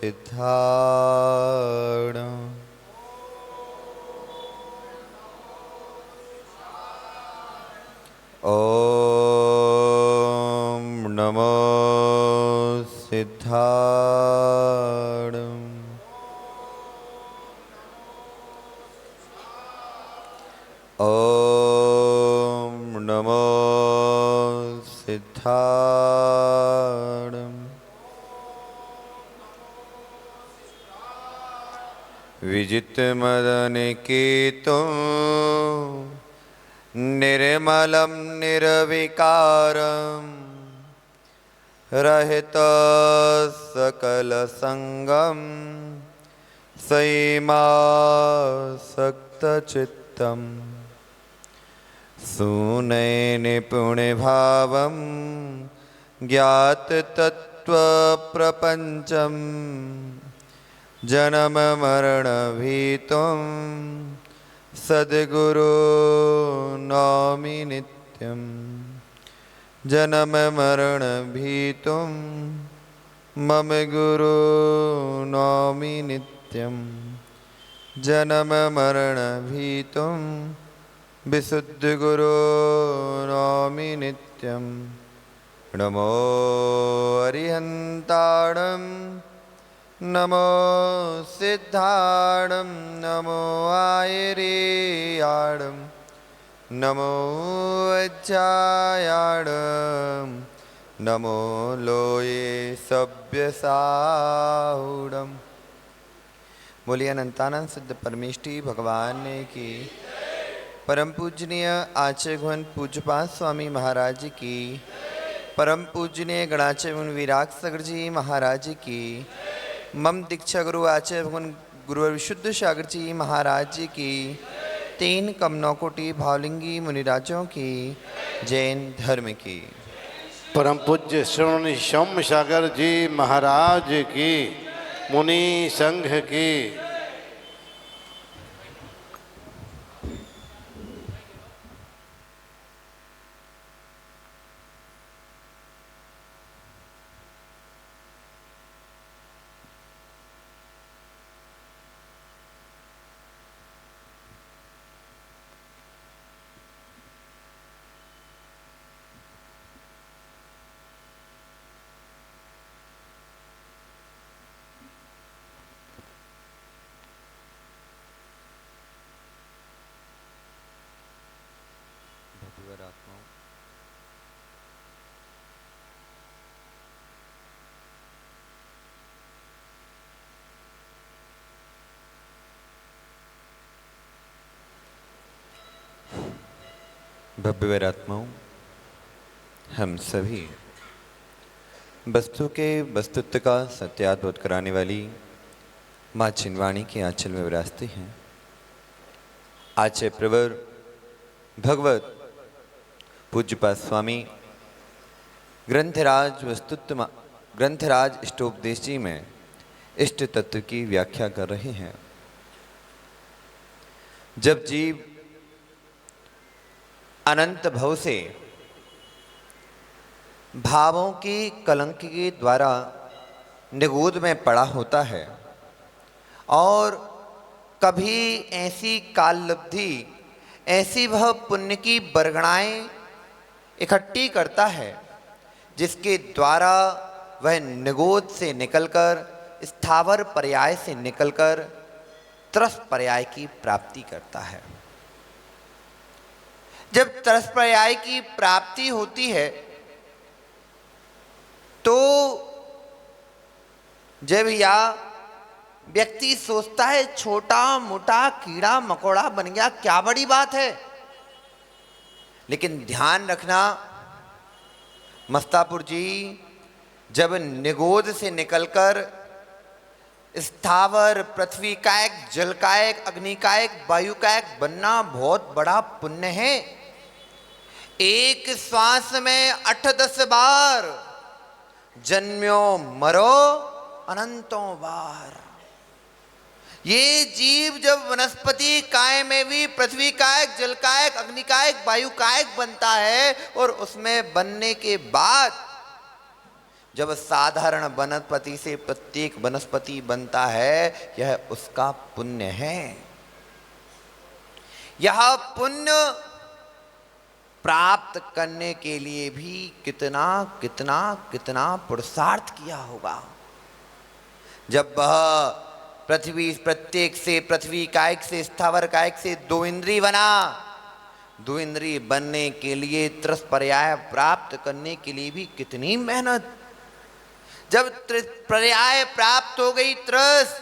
सिद्धाणम्। ॐ नमो सिद्धाणम्। ॐ नमो सिद्धाणम्। विजितमदनिकेतं निर्मलं निर्विकारं रहितसकलसङ्गं संयमासक्तचित्तं सुनयनिपुणभावं ज्ञाततत्त्वप्रपञ्चं जन्ममरणभीतं सद्गुरो नौमि नित्यं। जन्ममरणभीतं मम गुरो नौमि नित्यं। जन्ममरणभीतं विशुद्धगुरो नौमि नित्यं। नमो अरिहन्ताणं नमो सिद्धाणं नमो आयर्याणं नमो वज्रायाणं नमो लोये सभ्यसाहुडम्। बोलिए अनंतानंद सिद्ध परमेष्टि भगवान की। परम पूजनीय आचार्य भगवान पूज्यपाद स्वामी महाराज की। परम पूजनीय गणाचार्य भगवान विराग सागर जी महाराज की। मम दीक्षा गुरु आचार्य भगवान गुरुवर विशुद्ध सागर जी महाराज की। तीन कमनौ कोटि भावलिंगी मुनिराजों की। जैन धर्म की। परम पूज्य श्रवण सौम्य सागर जी महाराज की। मुनि संघ की। भव्य आत्माओं, हम सभी वस्तु के वस्तुत्व का सत्याद्भुत कराने वाली माँ छिंदवाणी के आंचल में विराजते हैं। आचार्य प्रवर भगवत पूज्यपाद स्वामी ग्रंथराज इष्टोपदेश जी में इष्ट तत्व की व्याख्या कर रहे हैं। जब जीव अनंत भव से भावों की कलंक के द्वारा निगूढ़ में पड़ा होता है और कभी ऐसी काललब्धि, ऐसी वह पुण्य की बरगणाएं इकट्ठी करता है जिसके द्वारा वह निगूढ़ से निकलकर, स्थावर पर्याय से निकलकर त्रस पर्याय की प्राप्ति करता है। जब त्रस पर्याय की प्राप्ति होती है तो जब या व्यक्ति सोचता है छोटा मोटा कीड़ा मकोड़ा बन गया, क्या बड़ी बात है। लेकिन ध्यान रखना, मस्तापुर जी जब निगोद से निकलकर स्थावर, पृथ्वी कायक, जल कायक, अग्नि कायक, वायु कायक बनना बहुत बड़ा पुण्य है। एक श्वास में 8-10 बार जन्म्यो मरो अनंतों बार। ये जीव जब वनस्पति काय में भी पृथ्वी कायक, जल कायक, अग्नि कायक, वायु कायक बनता है और उसमें बनने के बाद जब साधारण वनस्पति से प्रत्येक वनस्पति बनता है, यह उसका पुण्य है। यह पुण्य प्राप्त करने के लिए भी कितना कितना कितना पुरुषार्थ किया होगा। जब वह पृथ्वी प्रत्येक से पृथ्वी कायिक से स्थावर कायिक से 2 इंद्रिय बना, 2 इंद्रिय बनने के लिए त्रस पर्याय प्राप्त करने के लिए भी कितनी मेहनत। जब पर्याय प्राप्त हो गई त्रस,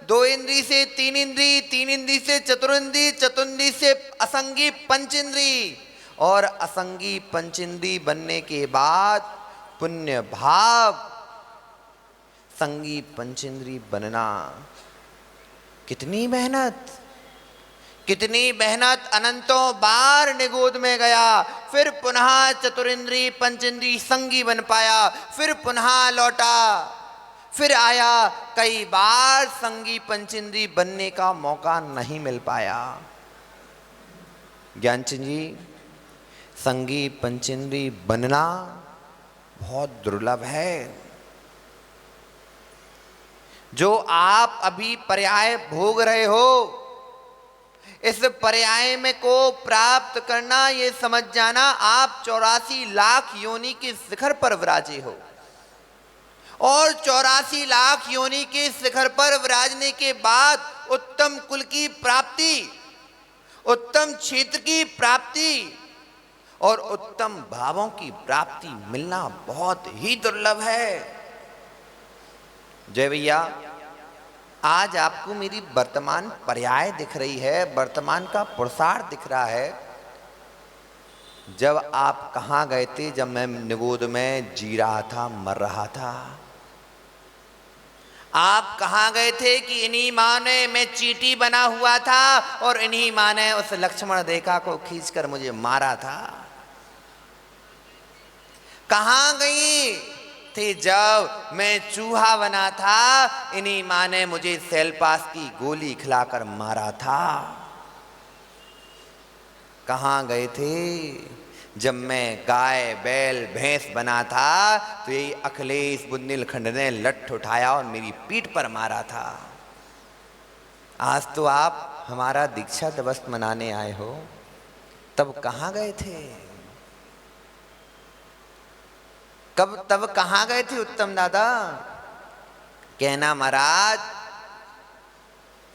2 इंद्रिय से 3 इंद्रिय, 3 इंद्रिय से चतुरिंद्रिय, चतुरिंद्रिय से असंगी पंचेंद्रिय, और असंगी पंचेंद्रिय बनने के बाद पुण्य भाव संगी पंचेंद्रिय बनना। कितनी मेहनत, कितनी मेहनत। अनंतों बार निगोद में गया, फिर पुनः चतुरिंद्रिय पंचेंद्रिय संगी बन पाया, फिर पुनः लौटा, फिर आया। कई बार संगी पंचेंद्रिय बनने का मौका नहीं मिल पाया। ज्ञानचंद जी, संगी पंचेंद्रिय बनना बहुत दुर्लभ है। जो आप अभी पर्याय भोग रहे हो, इस पर्याय में को प्राप्त करना, ये समझ जाना आप 84 लाख योनि के शिखर पर विराजे हो। और 84 लाख योनि के शिखर पर विराजने के बाद उत्तम कुल की प्राप्ति, उत्तम क्षेत्र की प्राप्ति और उत्तम भावों की प्राप्ति मिलना बहुत ही दुर्लभ है। जय भैया, आज आपको मेरी वर्तमान पर्याय दिख रही है, वर्तमान का पुरुषार्थ दिख रहा है। जब आप कहाँ गए थे? जब मैं निगोद में जी रहा था, मर रहा था। आप कहाँ गए थे कि इन्हीं माँ ने, मैं चींटी बना हुआ था और इन्हीं माँ ने उस लक्ष्मण रेखा को खींचकर मुझे मारा था। कहाँ गई थे जब मैं चूहा बना था, इन्हीं माँ ने मुझे सेलपास की गोली खिलाकर मारा था। कहाँ गए थे जब मैं गाय बैल भैंस बना था, तो यही अखिलेश बुंदेलखंड ने लठ उठाया और मेरी पीठ पर मारा था। आज तो आप हमारा दीक्षा दिवस मनाने आए हो, तब कहाँ गए थे? तब कहाँ गए थे उत्तम दादा? कहना महाराज,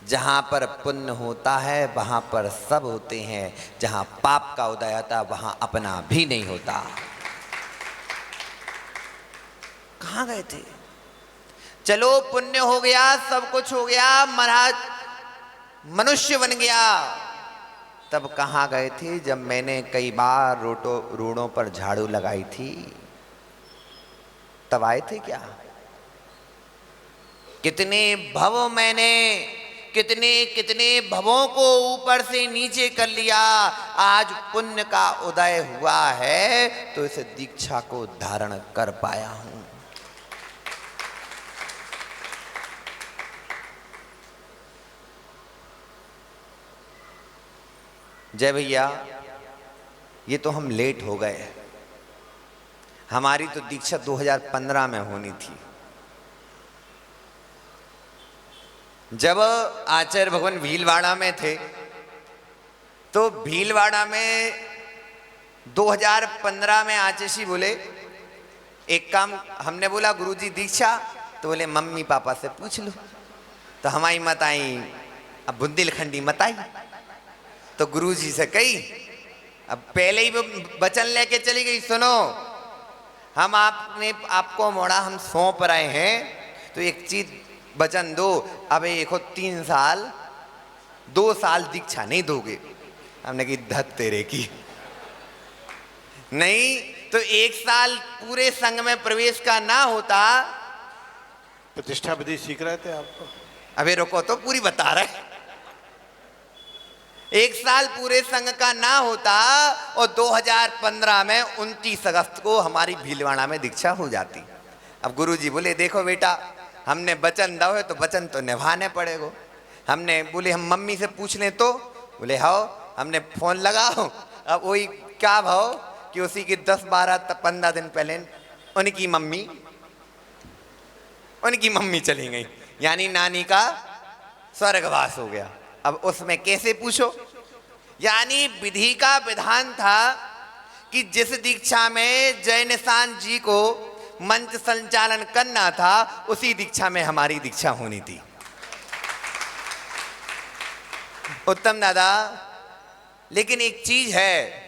जहां पर पुण्य होता है वहां पर सब होते हैं, जहां पाप का उदय आता वहां अपना भी नहीं होता। कहाँ गए थे? चलो पुण्य हो गया, सब कुछ हो गया, महाराज मनुष्य बन गया। तब कहाँ गए थे जब मैंने कई बार रोडों पर झाड़ू लगाई थी? तब आए थे क्या? कितने भव मैंने, कितने कितने भवों को ऊपर से नीचे कर लिया। आज पुण्य का उदय हुआ है तो इस दीक्षा को धारण कर पाया हूं। जय भैया, ये तो हम लेट हो गए। हमारी तो दीक्षा 2015 में होनी थी। जब आचार्य भगवान भीलवाड़ा में थे, तो भीलवाड़ा में 2015 में आचार्य जी बोले एक काम। हमने बोला गुरुजी दीक्षा, तो बोले मम्मी पापा से पूछ लो। तो हमारी मत आई, अब बुंदेलखंडी मत आई, तो गुरुजी से कही। अब पहले ही वो वचन लेके चली गई, सुनो हम आपको मोड़ा, हम सौंप रहे हैं, तो एक चीज वचन दो। अब देखो 3 साल 2 साल दीक्षा नहीं दोगे। हमने की धत तेरे की नहीं, तो 1 साल पूरे संघ में प्रवेश का ना होता। प्रतिष्ठा विधि सीख रहे थे आपको? अबे रुको, तो पूरी बता रहे। 1 साल पूरे संघ का ना होता और 2015 में 29 अगस्त को हमारी भीलवाड़ा में दीक्षा हो जाती। अब गुरुजी बोले देखो बेटा, हमने वचन दो है तो वचन तो निभाने पड़ेगा। हमने बोले हम मम्मी से पूछ लें, तो बोले हाँ। हमने फोन लगाओ, अब वही क्या भाव कि उसी के 10, 12, 15 दिन पहले उनकी मम्मी उनकी मम्मी चली गई, यानी नानी का स्वर्गवास हो गया। अब उसमें कैसे पूछो, यानी विधि का विधान था कि जिस दीक्षा में जय निशान जी को मंच संचालन करना था उसी दीक्षा में हमारी दीक्षा होनी थी। उत्तम दादा, लेकिन एक चीज है,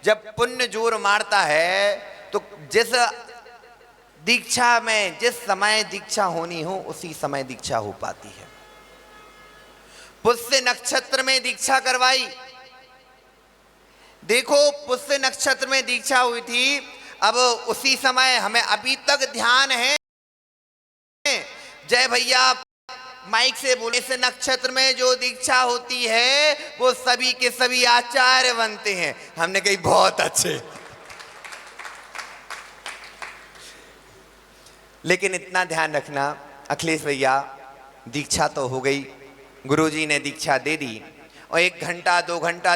जब पुण्य जोर मारता है तो जिस दीक्षा में जिस समय दीक्षा होनी हो उसी समय दीक्षा हो पाती है। पुष्य नक्षत्र में दीक्षा करवाई, देखो पुष्य नक्षत्र में दीक्षा हुई थी। अब उसी समय हमें अभी तक ध्यान है, जय भैया माइक से बोले, से नक्षत्र में जो दीक्षा होती है वो सभी के सभी आचार्य बनते हैं। हमने कही बहुत अच्छे, लेकिन इतना ध्यान रखना अखिलेश भैया, दीक्षा तो हो गई, गुरुजी ने दीक्षा दे दी और 1 घंटा 2 घंटा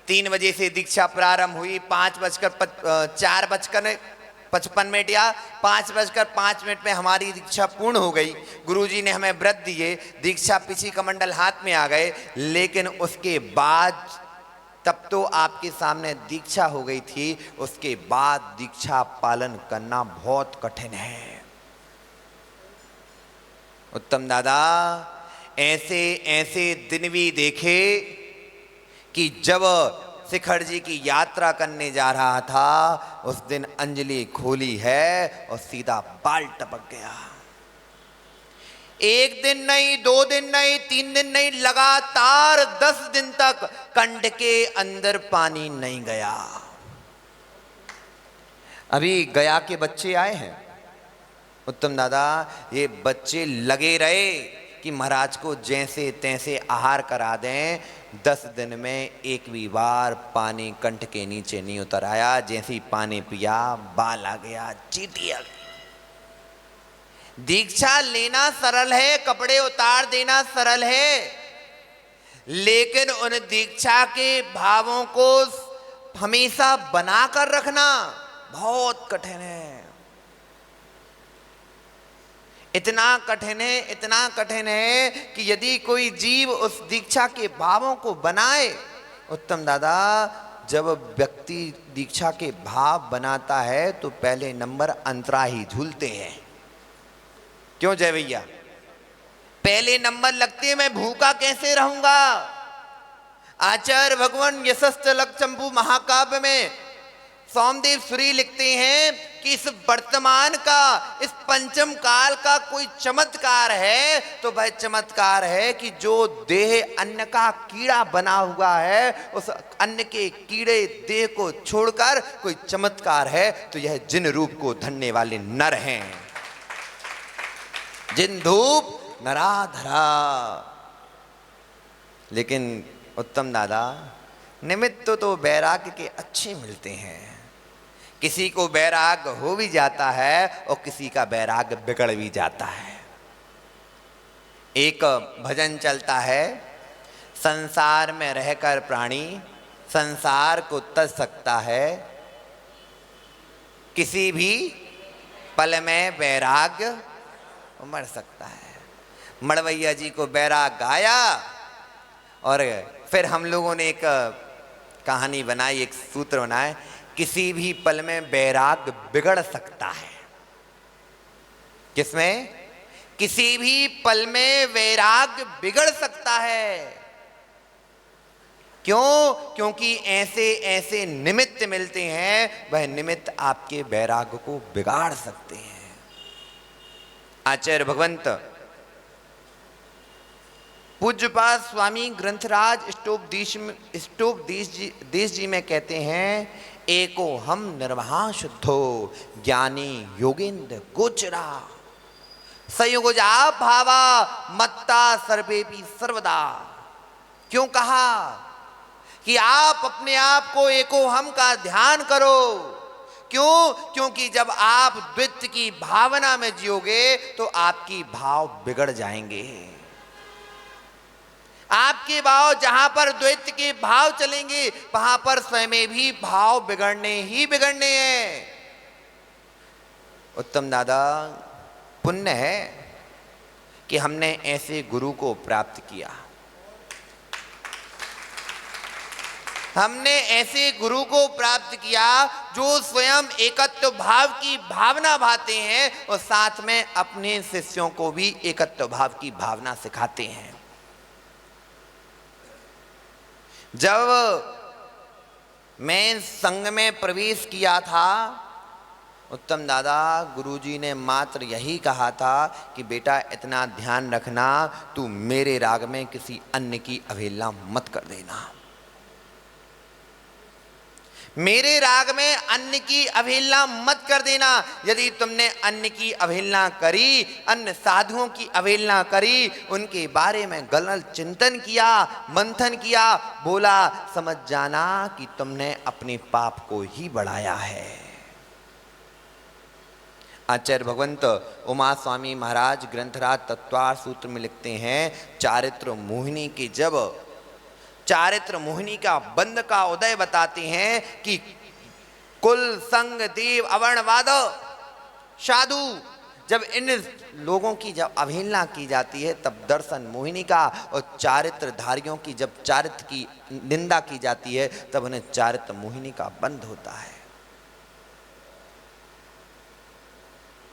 3 बजे से दीक्षा प्रारंभ हुई। 4:55 या 5:05 में हमारी दीक्षा पूर्ण हो गई। गुरुजी ने हमें व्रत दिए, दीक्षा पीछी कमंडल हाथ में आ गए। लेकिन उसके बाद, तब तो आपके सामने दीक्षा हो गई थी, उसके बाद दीक्षा पालन करना बहुत कठिन है। उत्तम दादा, ऐसे ऐसे दिन भी देखे कि जब शिखर जी की यात्रा करने जा रहा था उस दिन अंजलि खोली है और सीधा बाल टपक गया। 1 दिन नहीं, 2 दिन नहीं, 3 दिन नहीं, लगातार 10 दिन तक कंठ के अंदर पानी नहीं गया। अभी गया के बच्चे आए हैं उत्तम दादा, ये बच्चे लगे रहे कि महाराज को जैसे तैसे आहार करा दें। 10 दिन में एक भी बार पानी कंठ के नीचे नहीं उतर आया। जैसे ही पानी पिया बाल आ गया, चींटी आ गई। दीक्षा लेना सरल है, कपड़े उतार देना सरल है, लेकिन उन दीक्षा के भावों को हमेशा बना कर रखना बहुत कठिन है। इतना कठिन है कि यदि कोई जीव उस दीक्षा के भावों को बनाए, उत्तम दादा, जब व्यक्ति दीक्षा के भाव बनाता है तो पहले नंबर अंतरा ही झूलते हैं। क्यों जय भैया? पहले नंबर लगते हैं, मैं भूखा कैसे रहूंगा। आचार्य भगवान यशस्थ लक्षम्भु महाकाव्य में सोमदेव सूरी लिखते हैं कि इस वर्तमान का, इस पंचम काल का कोई चमत्कार है तो वह चमत्कार है कि जो देह अन्न का कीड़ा बना हुआ है, उस अन्न के कीड़े देह को छोड़कर कोई चमत्कार है तो यह जिन रूप को धरने वाले नर हैं, जिन धूप नराधरा। लेकिन उत्तम दादा, निमित्त तो वैराग्य के अच्छे मिलते हैं। किसी को वैराग्य हो भी जाता है और किसी का वैराग्य बिगड़ भी जाता है। एक भजन चलता है, संसार में रहकर प्राणी संसार को तज सकता है, किसी भी पल में वैराग्य मर सकता है। मड़वैया जी को वैराग गाया और फिर हम लोगों ने एक कहानी बनाई, एक सूत्र बनाया, किसी भी पल में वैराग्य बिगड़ सकता है। किसमें? किसी भी पल में वैराग्य बिगड़ सकता है। क्यों? क्योंकि ऐसे ऐसे निमित्त मिलते हैं, वह निमित्त आपके वैराग्य को बिगाड़ सकते हैं। आचार्य भगवंत पूज्यपाद स्वामी ग्रंथराज स्टोपदेश जी में कहते हैं, एको हम निर्महा शुद्धो ज्ञानी योगेंद्र गोचरा संयुगजा भावा मत्ता सर्वेपि सर्वदा। क्यों कहा कि आप अपने आप को एको हम का ध्यान करो। क्यों? क्योंकि जब आप द्वित्व की भावना में जियोगे तो आपकी भाव बिगड़ जाएंगे। आपके भाव जहां पर द्वैत के भाव चलेंगे वहां पर स्वयं में भी भाव बिगड़ने ही बिगड़ने हैं। उत्तम दादा, पुण्य है कि हमने ऐसे गुरु को प्राप्त किया। हमने ऐसे गुरु को प्राप्त किया जो स्वयं एकत्व भाव की भावना भाते हैं और साथ में अपने शिष्यों को भी एकत्व भाव की भावना सिखाते हैं। जब मैं संघ में प्रवेश किया था, उत्तम दादा गुरुजी ने मात्र यही कहा था कि बेटा इतना ध्यान रखना, तू मेरे राग में किसी अन्य की अवहेलना मत कर देना। मेरे राग में अन्य की अवहेलना मत कर देना। यदि तुमने अन्य की अवहेलना करी, अन्य साधुओं की अवहेलना करी, उनके बारे में गलत चिंतन किया, मंथन किया, बोला, समझ जाना कि तुमने अपने पाप को ही बढ़ाया है। आचार्य भगवंत उमा स्वामी महाराज ग्रंथराज तत्वार्थ सूत्र में लिखते हैं, चारित्र मोहिनी के जब चारित्र मोहिनी का बंध का उदय बताते हैं कि कुल संग देव अवर्णवाद साधु, जब इन लोगों की जब अवहेलना की जाती है तब दर्शन मोहिनी का, और चारित्रधारियों की जब चारित्र की निंदा की जाती है तब उन्हें चारित्र मोहिनी का बंध होता है।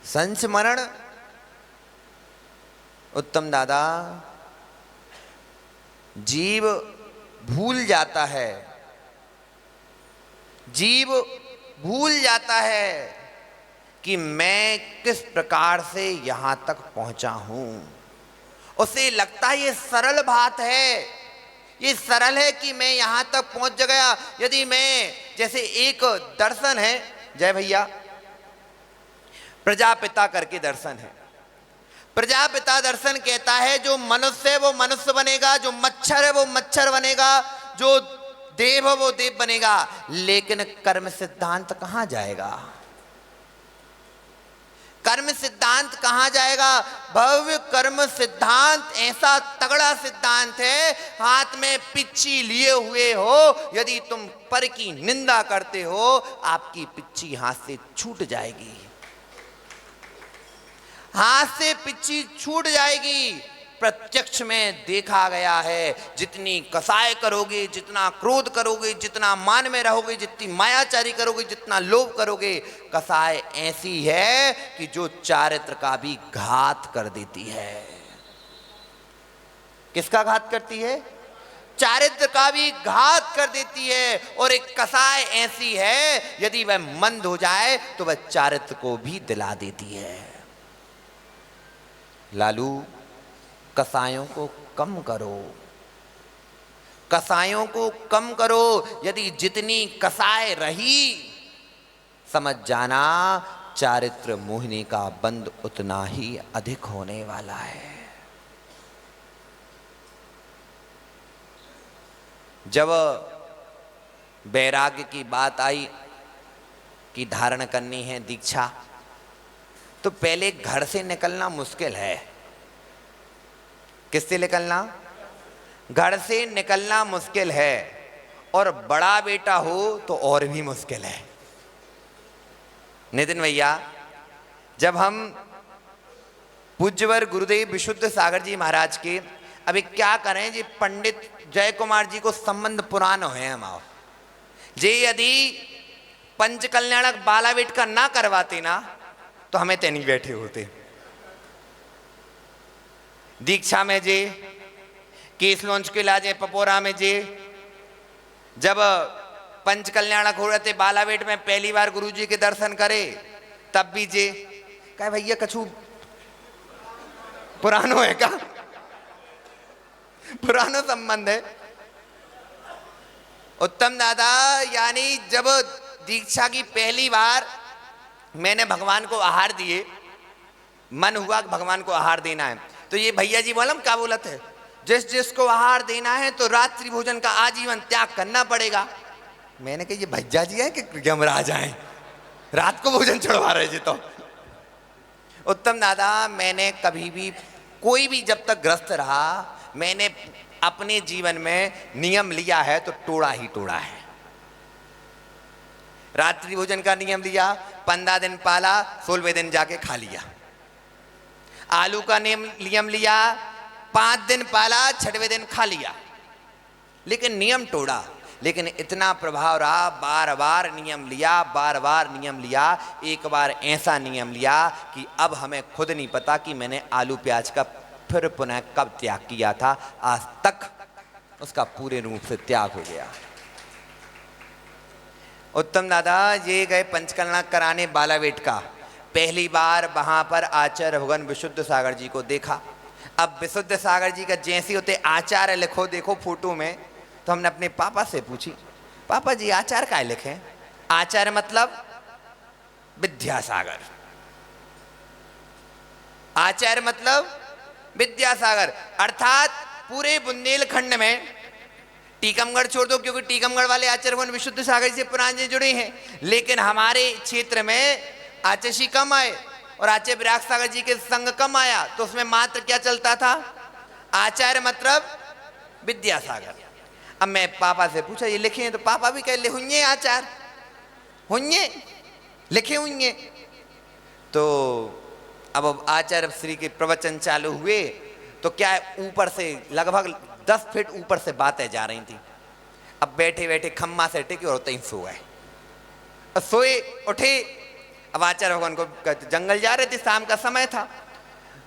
संस्मरण उत्तम दादा, जीव भूल जाता है, जीव भूल जाता है कि मैं किस प्रकार से यहां तक पहुंचा हूं। उसे लगता है ये सरल बात है, ये सरल है कि मैं यहां तक पहुंच गया। यदि मैं, जैसे एक दर्शन है जय भैया, प्रजापिता करके दर्शन है। प्रजापिता दर्शन कहता है जो मनुष्य है वो मनुष्य बनेगा, जो मच्छर है वो मच्छर बनेगा, जो देव है वो देव बनेगा। लेकिन कर्म सिद्धांत कहां जाएगा? कर्म सिद्धांत कहां जाएगा? भव्य कर्म सिद्धांत ऐसा तगड़ा सिद्धांत है, हाथ में पिच्ची लिए हुए हो, यदि तुम पर की निंदा करते हो आपकी पिच्ची हाथ से छूट जाएगी, हाथ से पिच्ची छूट जाएगी। प्रत्यक्ष में देखा गया है, जितनी कसाय करोगे, जितना क्रोध करोगे, जितना मान में रहोगे, जितनी मायाचारी करोगे, जितना लोभ करोगे, कसाय ऐसी है कि जो चारित्र का भी घात कर देती है। किसका घात करती है? चारित्र का भी घात कर देती है। और एक कसाय ऐसी है, यदि वह मंद हो जाए तो वह चारित्र को भी दिला देती है। लालू, कसायों को कम करो, कसायों को कम करो। यदि जितनी कसाय रही, समझ जाना चारित्र मोहिनी का बंध उतना ही अधिक होने वाला है। जब वैराग्य की बात आई कि धारण करनी है दीक्षा, तो पहले घर से निकलना मुश्किल है। किससे निकलना? घर से निकलना मुश्किल है, और बड़ा बेटा हो तो और भी मुश्किल है। नितिन भैया, जब हम पूज्यवर गुरुदेव विशुद्ध सागर जी महाराज के, अभी क्या करें जी, पंडित जय कुमार जी को संबंध पुराना है हम जे, यदि पंच कल्याणक बालावेट का ना करवाते ना तो हमें ते नहीं बैठे होते। दीक्षा में जे, केस लॉन्च के लाजे पपोरा में जे, जब पंच कल्याणक हो रहे थे बालावेट में पहली बार गुरुजी के दर्शन करे तब भी जे कहे भैया कछु पुरानो है का, पुरानो संबंध है। उत्तम दादा, यानी जब दीक्षा की पहली बार मैंने भगवान को आहार दिए, मन हुआ कि भगवान को आहार देना है, तो ये भैया जी बोलम क्या बोलत है, जिस जिसको आहार देना है तो रात्रि भोजन का आजीवन त्याग करना पड़ेगा। मैंने कहा ये भैया जी है कि यमराज आए, रात को भोजन चढ़वा रहे जी। तो उत्तम दादा, मैंने कभी भी, कोई भी जब तक ग्रस्त रहा, मैंने अपने जीवन में नियम लिया है तो तोड़ा ही तोड़ा है। रात्रि भोजन का नियम लिया, 15 दिन पाला, 16वें दिन जाके खा लिया। आलू का नियम लिया, 5 दिन पाला, 6वें दिन खा लिया, लेकिन नियम तोड़ा। लेकिन इतना प्रभाव रहा, बार बार नियम लिया, बार बार नियम लिया। एक बार ऐसा नियम लिया कि अब हमें खुद नहीं पता कि मैंने आलू प्याज का फिर पुनः कब त्याग किया था। आज तक उसका पूरे रूप से त्याग हो गया। उत्तम दादा ये गए पंचकर्मा कराने बालावेट का। पहली बार वहां पर आचार्य भगवान विशुद्ध सागर जी को देखा। अब विशुद्ध सागर जी का जैसे होते आचार्य लिखो देखो फोटो में, तो हमने अपने पापा से पूछी, पापा जी आचार्य काय लिखे? आचार्य मतलब विद्यासागर, आचार्य मतलब विद्यासागर, अर्थात पूरे बुंदेलखंड में, टीकमगढ़ छोड़ दो क्योंकि टीकमगढ़ वाले आचार्य भगवान विशुद्ध सागर से पुराने जुड़े हैं, लेकिन हमारे क्षेत्र में आचार्य जी कम आए और आचार्य विराग सागर जी के संग कम आया। तो उसमें मात्र क्या चलता था? आचार्य मतलब विद्यासागर। अब मैं पापा से पूछा ये लिखे हैं, तो पापा भी कह ले हुए आचार्य हुए लिखे हुए। तो अब आचार्य श्री के प्रवचन चालू हुए तो क्या ऊपर से लगभग 10 फीट ऊपर से बातें जा रही थी। अब बैठे बैठे खम्मा से टिके और तहीं सो गए। सोए उठे, अब आचार्य भगवान को जंगल जा रहे थे, शाम का समय था।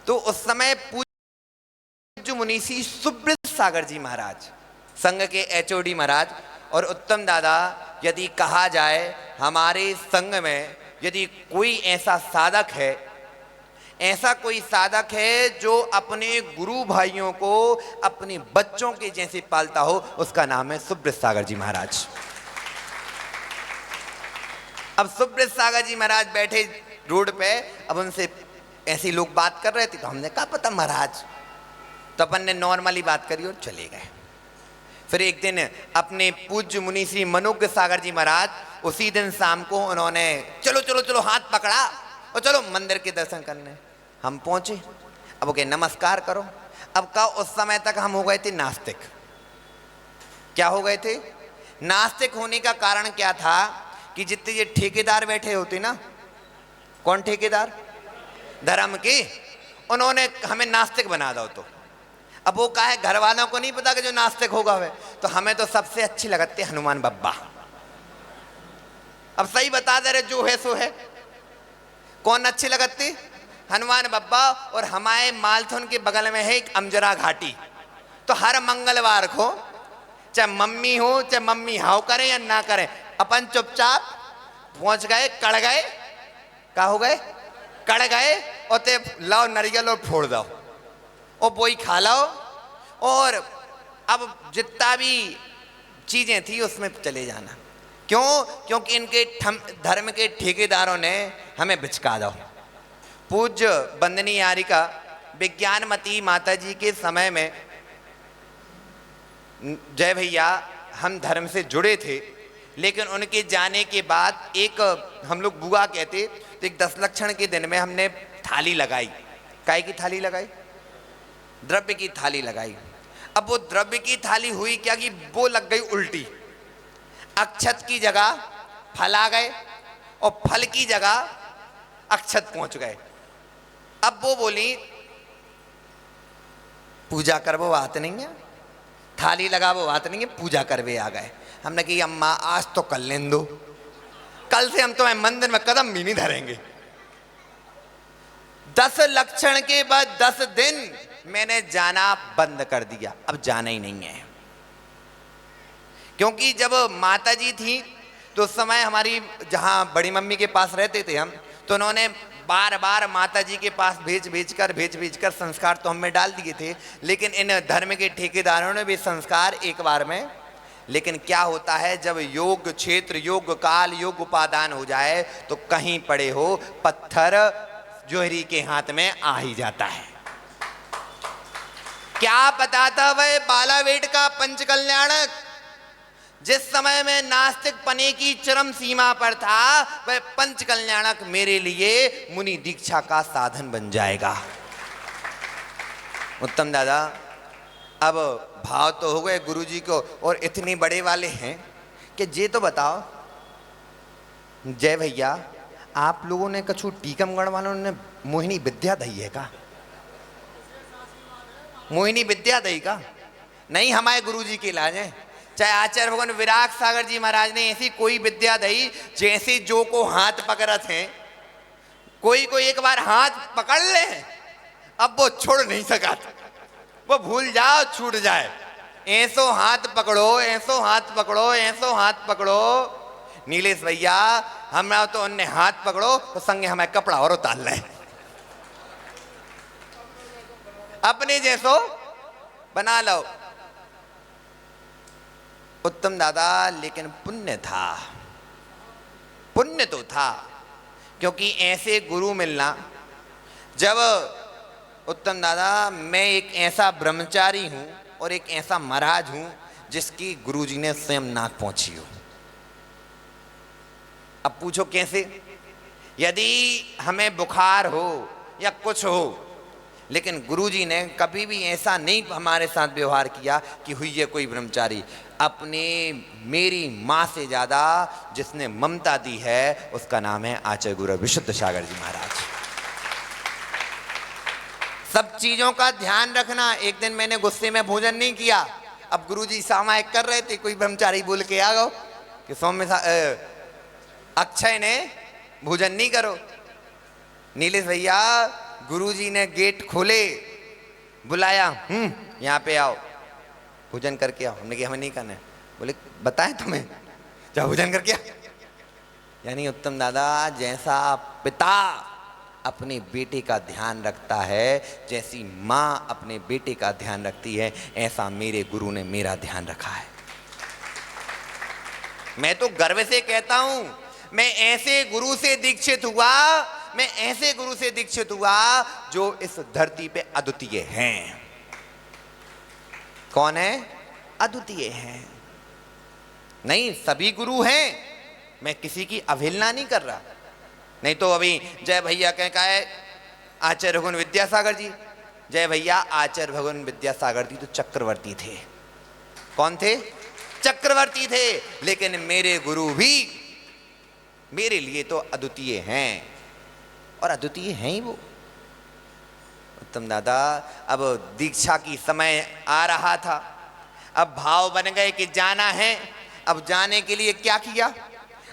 तो उस समय पूज्य मुनीसी सुब्रत सागर जी महाराज, संघ के एचओडी महाराज और उत्तम दादा, यदि कहा जाए हमारे संघ में यदि कोई ऐसा साधक है, ऐसा कोई साधक है जो अपने गुरु भाइयों को अपने बच्चों के जैसे पालता हो, उसका नाम है सुब्रत सागर जी महाराज। अब सुब्रत सागर जी महाराज बैठे रोड पे, अब उनसे ऐसी लोग बात कर रहे थे, तो हमने कहा पता महाराज, तो अपन ने नॉर्मली बात करी और चले गए। फिर एक दिन अपने पूज्य मुनि श्री मनोज्ञ सागर जी महाराज, उसी दिन शाम को उन्होंने चलो चलो चलो हाथ पकड़ा और चलो मंदिर के दर्शन करने। हम पहुंचे, अब ओके नमस्कार करो। अब का उस समय तक हम हो गए थे नास्तिक। क्या हो गए थे? नास्तिक होने का कारण क्या था कि जितने ये ठेकेदार बैठे होते ना, कौन ठेकेदार? धर्म के, उन्होंने हमें नास्तिक बना दो। तो अब वो कहा है घर वालों को नहीं पता कि जो नास्तिक होगा वे, तो हमें तो सबसे अच्छी लगती है हनुमान बब्बा। अब सही बता दे रहे, जो है सो है। कौन अच्छी लगती? हनुमान बब्बा। और हमारे मालथुन के बगल में है एक अमजरा घाटी। तो हर मंगलवार को चाहे मम्मी हो चाहे मम्मी हाउ करें या ना करें, अपन चुपचाप पहुंच गए, कड़ गए, क्या हो गए? कड़ गए और ते लाओ नारियल और फोड़ दो और वही खा लो। और अब जितना भी चीजें थी उसमें चले जाना। क्यों? क्योंकि इनके धर्म के ठेकेदारों ने हमें बिचका दो। पूज्य बंदनी यारिका विज्ञानमती माता जी के समय में, जय भैया, हम धर्म से जुड़े थे, लेकिन उनके जाने के बाद एक हम लोग बुआ कहते, तो एक 10 लक्षण के दिन में हमने थाली लगाई। काय की थाली लगाई? द्रव्य की थाली लगाई। अब वो द्रव्य की थाली हुई क्या कि वो लग गई उल्टी। अक्षत की जगह फल आ गए और फल की जगह अक्षत पहुंच गए। अब वो बोली पूजा कर, वो बात नहीं है, थाली लगा वो बात नहीं है, पूजा कर वे आ गए। हमने कही अम्मा आज तो कल लेन दो, कल से हम तो मंदिर में कदम भी नहीं धरेंगे। 10 लक्षण के बाद 10 दिन मैंने जाना बंद कर दिया। अब जाना ही नहीं है, क्योंकि जब माता जी थी तो उस समय हमारी जहां बड़ी मम्मी के पास रहते थे हम, तो उन्होंने बार बार माता जी के पास भेज कर संस्कार तो हमें डाल दिए थे। लेकिन इन धर्म के ठेकेदारों ने भी संस्कार एक बार में, लेकिन क्या होता है जब योग क्षेत्र, योग काल, योग उपादान हो जाए तो कहीं पड़े हो पत्थर जोहरी के हाथ में आ ही जाता है। क्या पता था वह बालावेट का पंचकल्याणक जिस समय में नास्तिक पने की चरम सीमा पर था, वह पंचकल्याणक मेरे लिए मुनि दीक्षा का साधन बन जाएगा। उत्तम दादा, अब भाव तो हो गए गुरुजी को, और इतने बड़े वाले हैं कि ये तो बताओ जय भैया, आप लोगों ने कछु टीकमगढ़ वालों ने मोहिनी विद्या दी है का? मोहिनी विद्या दई का नहीं, हमारे गुरुजी के इलाज है। चाहे आचार्य भगवान विराग सागर जी महाराज ने ऐसी कोई विद्या दई, जैसे जो को हाथ पकड़त हैं, कोई एक बार हाथ पकड़ ले अब वो छोड़ नहीं सका, वो भूल जाओ छूट जाए। ऐसो हाथ पकड़ो, ऐसो हाथ पकड़ो, ऐसो हाथ पकड़ो। नीलेश भैया हमरा तो उनने हाथ पकड़ो तो संगे हमें कपड़ा और उतार ले, अपने जैसो बना लो। उत्तम दादा लेकिन पुण्य था, पुण्य तो था, क्योंकि ऐसे गुरु मिलना। जब उत्तम दादा मैं एक ऐसा ब्रह्मचारी हूं और एक ऐसा महाराज हूं जिसकी गुरुजी ने स्वयं नाक पहुंची हो। अब पूछो कैसे? यदि हमें बुखार हो या कुछ हो, लेकिन गुरुजी ने कभी भी ऐसा नहीं हमारे साथ व्यवहार किया कि हुई है कोई ब्रह्मचारी। अपने मेरी माँ से ज़्यादा जिसने ममता दी है उसका नाम है आचार्य गुरु विशुद्ध सागर जी महाराज। सब चीज़ों का ध्यान रखना। एक दिन मैंने गुस्से में भोजन नहीं किया, अब गुरुजी सामायिक कर रहे थे, कोई ब्रह्मचारी बोल के आ गो कि सौम्य अक्षय ने भोजन नहीं करो। नीलेश भैया गुरुजी ने गेट खोले, बुलाया, यहाँ पे आओ भोजन करके आओ। हमने कहा हमें नहीं करना है। बोले बताएं तुम्हें, जाओ भोजन करके आओ। यानी उत्तम दादा जैसा पिता अपने बेटे का ध्यान रखता है, जैसी माँ अपने बेटे का ध्यान रखती है, ऐसा मेरे गुरु ने मेरा ध्यान रखा है। मैं तो गर्व से कहता हूं, मैं ऐसे गुरु से दीक्षित हुआ, मैं ऐसे गुरु से दीक्षित हुआ जो इस धरती पे अद्वितीय हैं। कौन है? अद्वितीय हैं। नहीं, सभी गुरु हैं, मैं किसी की अवहेलना नहीं कर रहा। नहीं तो अभी जय भैया कह है आचार्य भगवान विद्यासागर जी, जय भैया आचार्य भगवान विद्यासागर जी तो चक्रवर्ती थे। कौन थे? चक्रवर्ती थे। लेकिन मेरे गुरु भी मेरे लिए तो अद्वितीय हैं, और अद्वितीय हैं ही वो। उत्तम दादा अब दीक्षा की समय आ रहा था, अब भाव बन गए कि जाना है। अब जाने के लिए क्या किया?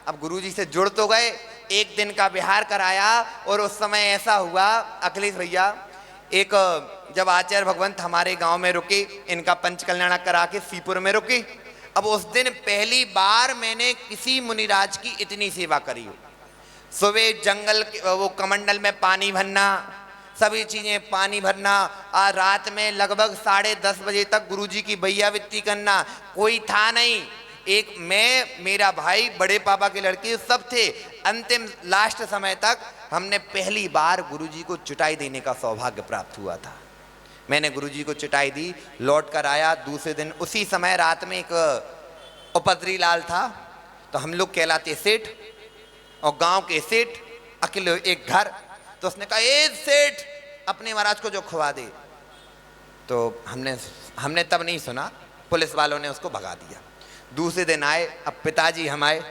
अब गुरुजी से जुड़ तो गए, एक दिन का विहार कराया। और उस समय ऐसा हुआ अखिलेश भैया, एक जब आचार्य भगवंत हमारे गांव में रुके, इनका पंच कल्याण करा के सीपुर में रुके। अब उस दिन पहली बार मैंने किसी मुनिराज की इतनी सेवा करी हो। सुबह जंगल वो कमंडल में पानी भरना, सभी चीजें पानी भरना, और रात में लगभग 10:30 बजे तक गुरुजी की भैयावित्ती करना। कोई था नहीं, एक मैं, मेरा भाई, बड़े पापा के लड़के सब थे। अंतिम लास्ट समय तक हमने पहली बार गुरुजी को चटाई देने का सौभाग्य प्राप्त हुआ था। मैंने गुरुजी को चटाई दी, लौट कर आया। दूसरे दिन उसी समय रात में एक उपद्री लाल था, तो हम लोग कहलाते सेठ, और गांव के सेठ अकेले एक घर। तो उसने कहा ए सेठ अपने महाराज को जो खुआ दे। तो हमने तब नहीं सुना, पुलिस वालों ने उसको भगा दिया। दूसरे दिन आए, अब पिताजी हम आए,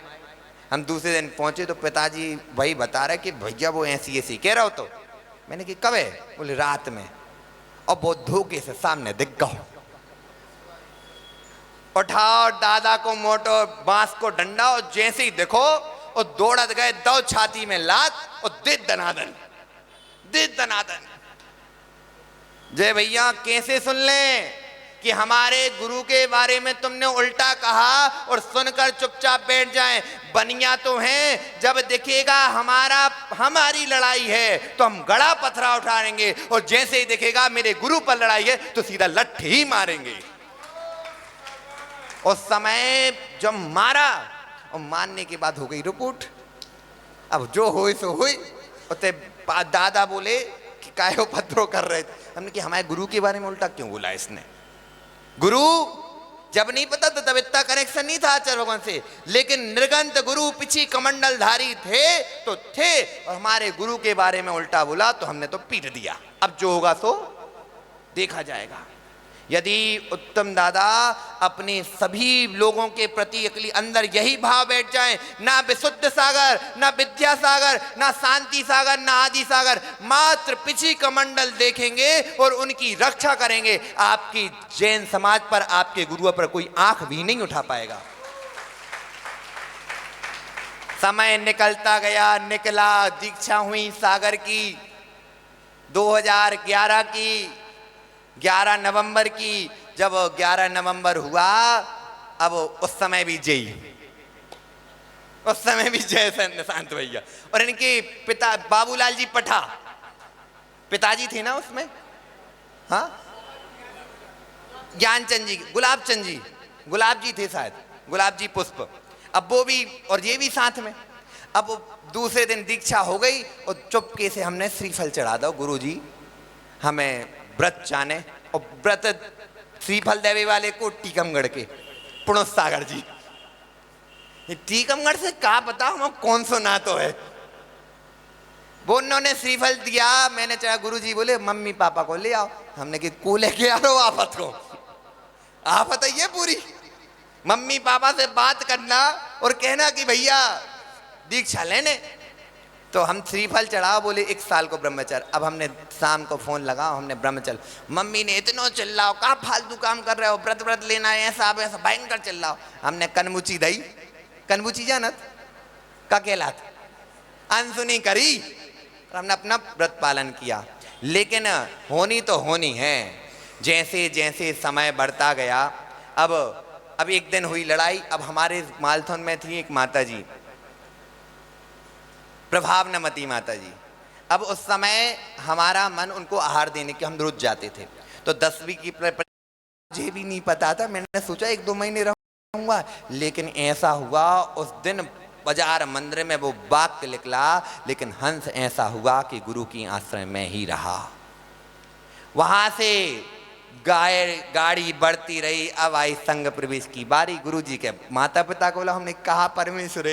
हम दूसरे दिन पहुंचे तो पिताजी वही बता रहे कि भैया वो ऐसी ऐसी कह रहा हो। तो मैंने कि कब है? बोले रात में, और वो धोखे से सामने दिख गया। उठाओ दादा को मोटो बांस को डंडा, और जैसे ही देखो और दौड़त गए, दो छाती में लात और दे दनादन, दे दनादन। जय भैया कैसे सुन लें कि हमारे गुरु के बारे में तुमने उल्टा कहा और सुनकर चुपचाप बैठ जाएं। बनिया तो हैं, जब दिखेगा हमारी लड़ाई है तो हम गड़ा पत्थरा उठाएंगे, और जैसे ही दिखेगा मेरे गुरु पर लड़ाई है तो सीधा लठ ही मारेंगे। उस समय जब मारा, और मारने के बाद हो गई रिपोर्ट। अब जो हुई सो हुई। दादा बोले कि काहे उपद्रव कर रहे थे? हमने कि हमारे गुरु के बारे में उल्टा क्यों बोला इसने? गुरु जब नहीं पता तो तब इतना कनेक्शन नहीं था आचार्य भगवान से, लेकिन निर्गंत गुरु पिछी कमंडलधारी थे तो थे, और हमारे गुरु के बारे में उल्टा बोला तो हमने तो पीट दिया। अब जो होगा सो देखा जाएगा। यदि उत्तम दादा अपने सभी लोगों के प्रति अकली अंदर यही भाव बैठ जाए, ना विशुद्ध सागर, ना विद्या सागर, ना शांति सागर, ना आदि सागर, मात्र पिछी कमंडल देखेंगे और उनकी रक्षा करेंगे, आपकी जैन समाज पर, आपके गुरुओं पर कोई आंख भी नहीं उठा पाएगा। समय निकलता गया, निकला, दीक्षा हुई सागर की 2011 की 11 नवंबर की। जब 11 नवंबर हुआ, अब उस समय भी जय शांत भैया और इनके पिता बाबूलाल जी पठा पिताजी थे ना उसमें, हाँ, ज्ञानचंद जी, गुलाब जी थे शायद, गुलाब जी पुष्प, अब वो भी और ये भी साथ में। अब दूसरे दिन दीक्षा हो गई और चुपके से हमने श्रीफल चढ़ा दो, गुरुजी हमें व्रत जाने, और व्रत श्रीफल देवे वाले को टीकमगढ़ के पुणो सागर जी, टीकमगढ़ से क्या पता हम कौन सो ना तो है, वो उन्होंने श्रीफल दिया, मैंने चाहा, गुरुजी बोले मम्मी पापा को ले आओ, हमने कि को लेके आ रहा हो आफत को, आफत है ये पूरी, मम्मी पापा से बात करना और कहना कि भैया दीक्षा लेने, तो हम श्रीफल चढ़ाओ, बोले 1 साल को ब्रह्मचर्य। अब हमने शाम को फोन लगाओ, हमने ब्रह्मचर्य, मम्मी ने इतना चिल्लाओ, कहाँ फालतू काम कर रहे हो, व्रत लेना है, ऐसा भयंकर चिल्लाओ। हमने कनमुची दई, कनमुची जानत का कहलात, अनसुनी करी और हमने अपना व्रत पालन किया। लेकिन होनी तो होनी है, जैसे जैसे समय बढ़ता गया। अब एक दिन हुई लड़ाई, अब हमारे मालथन में थी एक माता जी, प्रभावनमती माता जी। अब उस समय हमारा मन उनको आहार देने के, हम रोज जाते थे, तो 10वीं की मुझे भी नहीं पता था, मैंने सोचा 1-2 महीने रहूंगा, लेकिन ऐसा हुआ उस दिन बाजार मंदिर में वो वाक्य निकला, लेकिन हंस ऐसा हुआ कि गुरु की आश्रय में ही रहा। वहां से गाड़ी बढ़ती रही, अब आई संघ प्रवेश की बारी। गुरुजी के माता पिता को बोला, हमने कहा परमेश्वर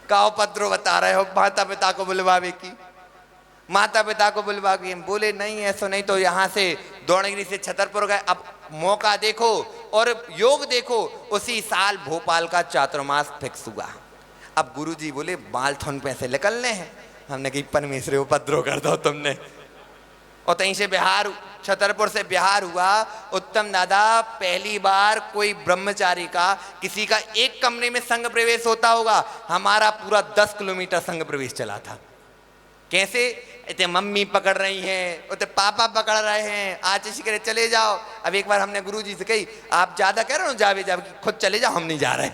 का उपद्रव बता रहे हो, माता पिता को बुलवावे की, माता पिता को बुलवा के, बोले नहीं ऐसा नहीं, तो यहाँ से दौड़गिरी से छतरपुर गए। अब मौका देखो और योग देखो, उसी साल भोपाल का चातुर्मास फिक्स हुआ। अब गुरुजी बोले मालथन पैसे निकलने हैं, हमने कही परमेश्वर उपद्रव कर दो तुमने, और तहीं से बिहार, छतरपुर से बिहार हुआ। उत्तम दादा पहली बार कोई ब्रह्मचारी का, किसी का एक कमरे में संघ प्रवेश होता होगा, हमारा पूरा 10 किलोमीटर संघ प्रवेश चला था। कैसे? इतने मम्मी पकड़ रही हैं, उतने पापा पकड़ रहे हैं, आशीष करे चले जाओ। अब एक बार हमने गुरुजी से कही, आप ज्यादा कह रहे हो, जावे खुद चले जाओ, हम नहीं जा रहे।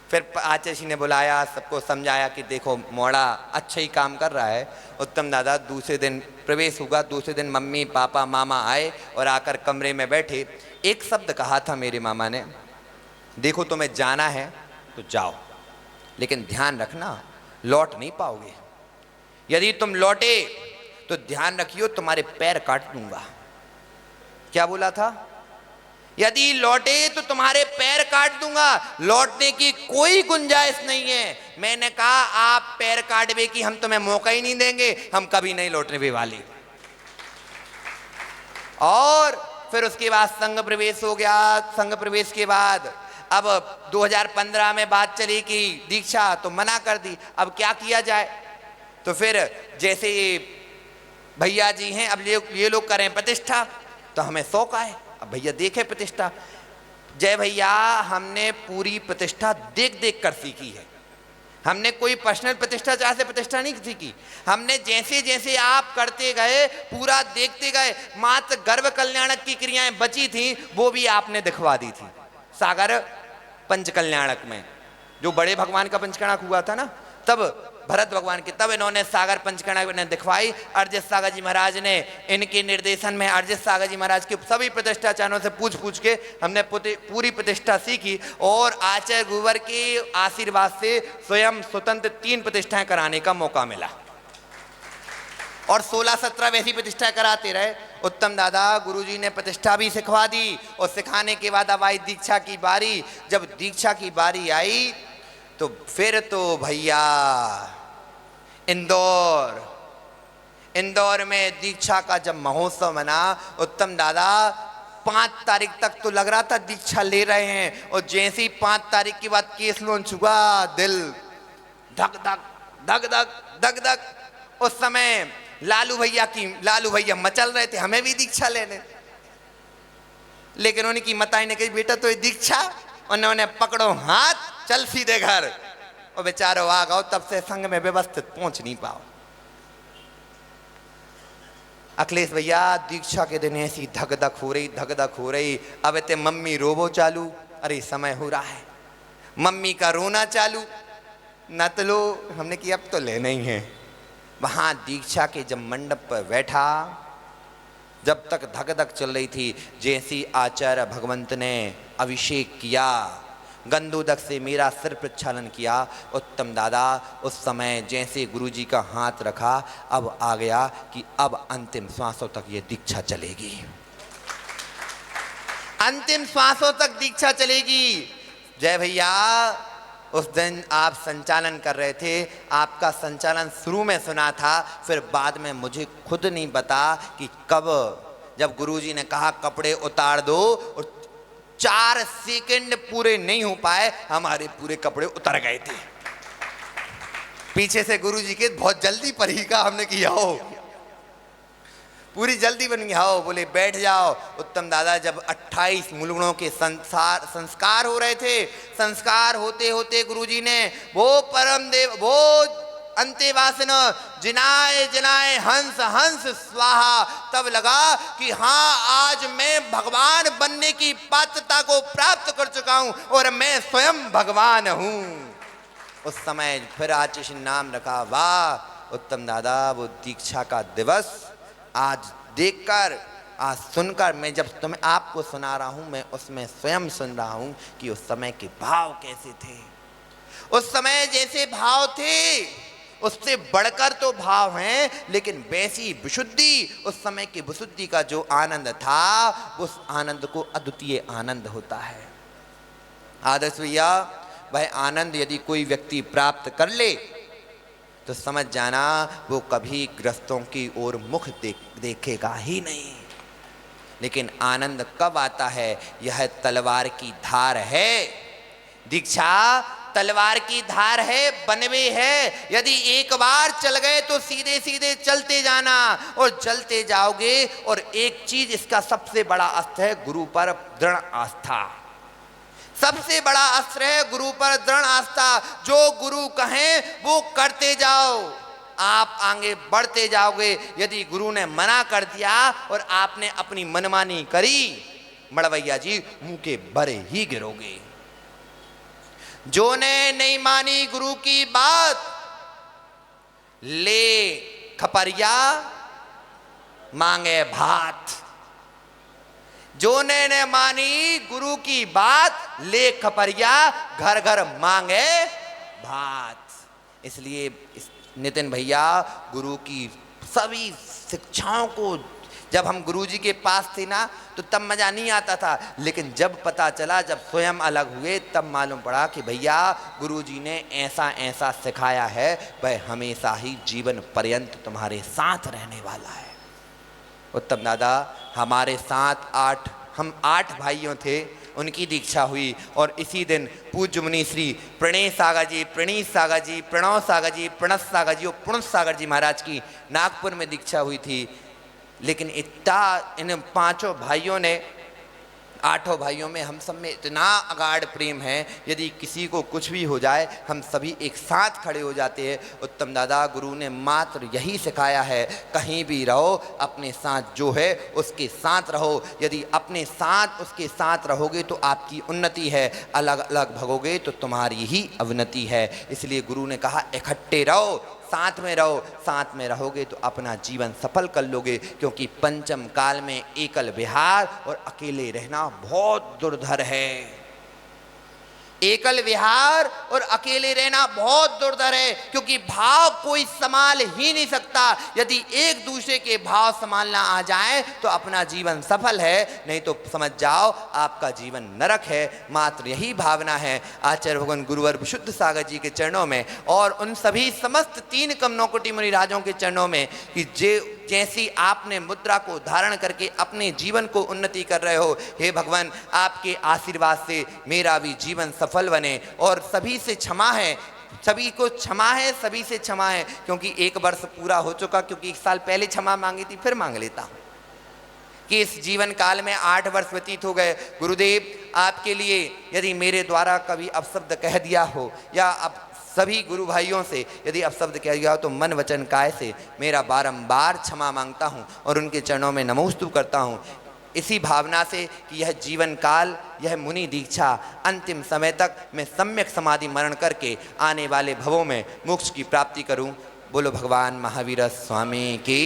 फिर आचार्य ने बुलाया, सबको समझाया कि देखो मोड़ा अच्छा ही काम कर रहा है। उत्तम दादा दूसरे दिन प्रवेश हुआ, दूसरे दिन मम्मी पापा मामा आए और आकर कमरे में बैठे। एक शब्द कहा था मेरे मामा ने, देखो तुम्हें जाना है तो जाओ, लेकिन ध्यान रखना लौट नहीं पाओगे, यदि तुम लौटे तो ध्यान रखियो तुम्हारे पैर काट दूंगा। क्या बोला था? यदि लौटे तो तुम्हारे पैर काट दूंगा, लौटने की कोई गुंजाइश नहीं है। मैंने कहा आप पैर काटवे की हम तुम्हें मौका ही नहीं देंगे, हम कभी नहीं लौटने वाले। और फिर उसके बाद संघ प्रवेश हो गया। संघ प्रवेश के बाद अब 2015 में बात चली कि दीक्षा, तो मना कर दी। अब क्या किया जाए? तो फिर जैसे भैया जी हैं, अब ये लोग करें प्रतिष्ठा, तो हमें शौक आए, अब भैया देखे प्रतिष्ठा। जय भैया, हमने पूरी प्रतिष्ठा देख देख कर सीखी है, हमने कोई पर्सनल प्रतिष्ठा चाह से प्रतिष्ठा नहीं सीखी। हमने जैसे जैसे आप करते गए पूरा देखते गए। मात्र गर्भ कल्याणक की क्रियाएं बची थी, वो भी आपने दिखवा दी थी सागर पंच कल्याणक में, जो बड़े भगवान का पंचकर्णक हुआ था ना, तब भरत भगवान की, तब इन्होंने सागर पंचकर्णक ने दिखवाई। अर्जित सागर जी महाराज ने, इनके निर्देशन में अर्जित सागर जी महाराज के सभी प्रतिष्ठाचार्यों से पूछ पूछ के हमने पूरी प्रतिष्ठा सीखी, और आचार्य गुरुवर के आशीर्वाद से स्वयं स्वतंत्र 3 प्रतिष्ठाएं कराने का मौका मिला, और 16-17 वैसी प्रतिष्ठा कराते रहे। उत्तम दादा गुरुजी ने प्रतिष्ठा भी सिखवा दी, और सिखाने के बाद अब आई दीक्षा की बारी। जब दीक्षा की बारी आई तो फिर तो भैया इंदौर इंदौर में दीक्षा का जब महोत्सव मना, उत्तम दादा 5 तारीख तक तो लग रहा था दीक्षा ले रहे हैं, और जैसे ही 5 तारीख के बाद केस लॉन्च हुआ, दिल धक धक धक धक धक धक। उस समय लालू भैया मचल रहे थे हमें भी दीक्षा लेने, लेकिन उनकी माताएं ने कही बेटा तो ये दीक्षा, उन्होंने पकड़ो हाथ चल सीधे घर, और बेचारो आ गओ। तब से संघ में व्यवस्थित पहुंच नहीं पाओ। अखिलेश भैया दीक्षा के दिन ऐसी धक धक हो रही। अब ते मम्मी रोबो चालू, अरे समय हो रहा है, मम्मी का रोना चालू, न तो लो, हमने कि अब तो लेना ही है। वहां दीक्षा के जब मंडप पर बैठा, जब तक धक धक चल रही थी, जैसी आचार्य भगवंत ने अभिषेक किया, गंधोदक से मेरा सिर प्रक्षालन किया, उत्तम दादा उस समय जैसे गुरुजी का हाथ रखा, अब आ गया कि अब अंतिम श्वासों तक ये दीक्षा चलेगी, अंतिम श्वासों तक दीक्षा चलेगी। जय भैया, उस दिन आप संचालन कर रहे थे, आपका संचालन शुरू में सुना था, फिर बाद में मुझे खुद नहीं पता कि कब, जब गुरुजी ने कहा कपड़े उतार दो, और 4 सेकंड पूरे नहीं हो पाए, हमारे पूरे कपड़े उतर गए थे। पीछे से गुरुजी के बहुत जल्दी परहेगा, हमने किया हो पूरी जल्दी बन गया हो, बोले बैठ जाओ। उत्तम दादा जब 28 मुलगुणों के संस्कार हो रहे थे, संस्कार होते होते गुरुजी ने वो परम देव, वो अंत्यवासन जिनाए जिनाए हंस हंस स्वाहा, तब लगा कि हाँ आज मैं भगवान बनने की पात्रता को प्राप्त कर चुका हूं और मैं स्वयं भगवान हूं। उस समय फिर आशीष नाम रखा। वाह उत्तम दादा, वो दीक्षा का दिवस आज देखकर, आज सुनकर, मैं जब तुम्हें आपको सुना रहा हूं, मैं उसमें स्वयं सुन रहा हूं कि उस समय के भाव कैसे थे। उस समय जैसे भाव थे उससे बढ़कर तो भाव हैं, लेकिन वैसी विशुद्धि, उस समय की विशुद्धि का जो आनंद था, उस आनंद को अद्वितीय आनंद होता है। आदर्श भैया, वह आनंद यदि कोई व्यक्ति प्राप्त कर ले तो समझ जाना वो कभी ग्रस्तों की ओर मुख देखेगा ही नहीं। लेकिन आनंद कब आता है? यह तलवार की धार है। दीक्षा तलवार की धार है, बनवे है। यदि एक बार चल गए तो सीधे सीधे चलते जाना, और चलते जाओगे। और एक चीज इसका सबसे बड़ा अस्त्र है, गुरु पर दृढ़ आस्था। सबसे बड़ा अस्त्र है गुरु पर दृढ़ आस्था। जो गुरु कहें वो करते जाओ, आप आगे बढ़ते जाओगे। यदि गुरु ने मना कर दिया और आपने अपनी मनमानी करी, मड़वैया जी मुंह के बरे ही गिरोगे। जो ने नहीं मानी गुरु की बात, ले खपरिया मांगे भात। जो ने मानी गुरु की बात, ले खपरिया घर घर मांगे भात। इसलिए नितिन भैया, गुरु की सभी शिक्षाओं को, जब हम गुरुजी के पास थे ना तो तब मजा नहीं आता था, लेकिन जब पता चला, जब स्वयं अलग हुए, तब मालूम पड़ा कि भैया गुरुजी ने ऐसा ऐसा सिखाया है, वह हमेशा ही जीवन पर्यंत तुम्हारे साथ रहने वाला है। उत्तम दादा हमारे साथ हम 8 भाइयों थे, उनकी दीक्षा हुई। और इसी दिन पूज्य मुनि श्री प्रणेश सागर जी, प्रणीत सागर जी, प्रणव सागर जी, प्रणत सागर जी और पुणत सागर जी महाराज की नागपुर में दीक्षा हुई थी। लेकिन इतना इन 5 भाइयों ने, 8 भाइयों में हम सब में इतना अगाढ़ प्रेम है, यदि किसी को कुछ भी हो जाए हम सभी एक साथ खड़े हो जाते हैं। उत्तम दादा गुरु ने मात्र यही सिखाया है, कहीं भी रहो अपने साथ जो है उसके साथ रहो। यदि अपने साथ उसके साथ रहोगे तो आपकी उन्नति है, अलग अलग भगोगे तो तुम्हारी ही अवनति है। इसलिए गुरु ने कहा इकट्ठे रहो, साथ में रहो। साथ में रहोगे तो अपना जीवन सफल कर लोगे, क्योंकि पंचम काल में एकल विहार और अकेले रहना बहुत दुर्धर है। एकल विहार और अकेले रहना बहुत दुर्धर है, क्योंकि भाव कोई संभाल ही नहीं सकता। यदि एक दूसरे के भाव संभालना आ जाए तो अपना जीवन सफल है, नहीं तो समझ जाओ आपका जीवन नरक है। मात्र यही भावना है आचार्य भगवान गुरुवर शुद्ध सागर जी के चरणों में और उन सभी समस्त 3 कमनों कोटि मुनिराजों के चरणों में कि जैसी आपने मुद्रा को धारण करके अपने जीवन को उन्नति कर रहे हो, हे भगवान आपके आशीर्वाद से मेरा भी जीवन सफल बने। और सभी से क्षमा है, सभी को क्षमा है, सभी से क्षमा है, क्योंकि 1 वर्ष पूरा हो चुका, क्योंकि 1 साल पहले क्षमा मांगी थी, फिर मांग लेता हूँ कि इस जीवन काल में 8 वर्ष व्यतीत हो गए। गुरुदेव आपके लिए यदि मेरे द्वारा कभी अपशब्द कह दिया हो या अब सभी गुरु भाइयों से यदि अपशब्द कह दिया हो तो मन वचन काय से मेरा बारंबार क्षमा मांगता हूँ और उनके चरणों में नमोस्तु करता हूँ, इसी भावना से कि यह जीवन काल, यह मुनि दीक्षा अंतिम समय तक मैं सम्यक समाधि मरण करके आने वाले भवों में मोक्ष की प्राप्ति करूं। बोलो भगवान महावीर स्वामी की।